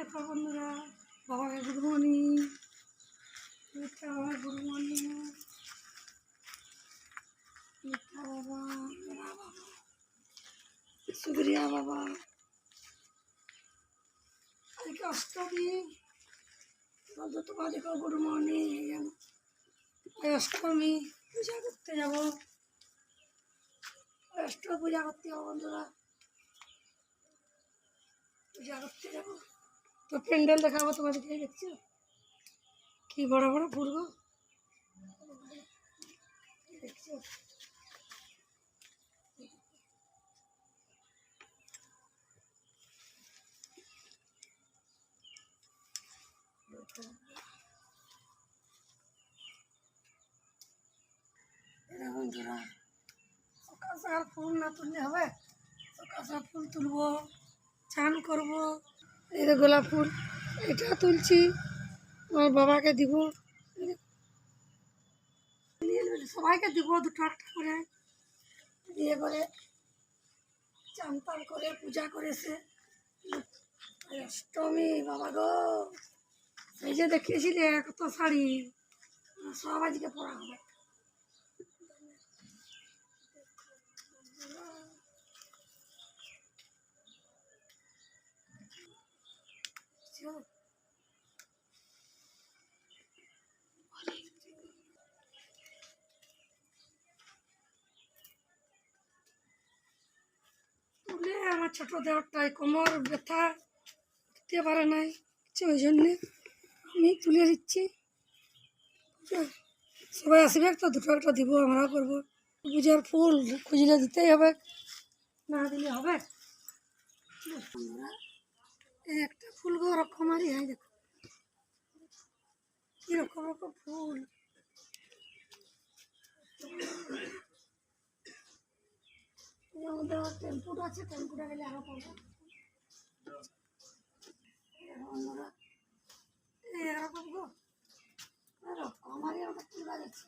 দেখো বন্ধুরা, বাবাকে গুড মর্নিং। মিঠা বাবা গুড মর্নিং। মিঠা বাবা, মেরা বাবা, শুক্রিয়া বাবা। আজকে অষ্টমী, বলতো তোমার দেখো গুড মর্নিং। অষ্টমী পূজা করতে যাবো, অষ্টমী পূজা করতে যাবো বন্ধুরা, পূজা করতে যাবো। তো প্যান্ডেল দেখাবো তোমাদেরকে, দেখছো কি বড় বড় ফুল গো, দেখছো? বন্ধুরা, সকাল সকাল ফুল না তুললে হবে? সকাল সকাল ফুল তুলবো, চান করবো। এই যে গোলাপ ফুল, এটা তুলছি, আমার বাবাকে দিব, সবাইকে দিব দুটো একটা করে, দিয়ে করে চান টান করে পূজা করেছে। অষ্টমী বাবা গো, এই যে দেখিয়েছিলে কত শাড়ি, সব আজকে পরা হবে। তুলে আমার ছোট দেওয়ারটাই কোমর ব্যথা, দিতে পারে নাই, ওই জন্যে আমি তুলে দিচ্ছি। সবাই আসবে তো দুটো একটা দিব, আমরাও করবো। পূজার ফুল খুঁজলে দিতেই হবে, না দিলে হবে? একটা ফুল গো রকমারি হয়, দেখো কি রকম রকম ফুল। এর মধ্যে আবার টেম্পুটা আছে, টেম্পুটা গেলে আরো পাবো। এরকম গো রকমারি একটা ফুল গাছ আছে।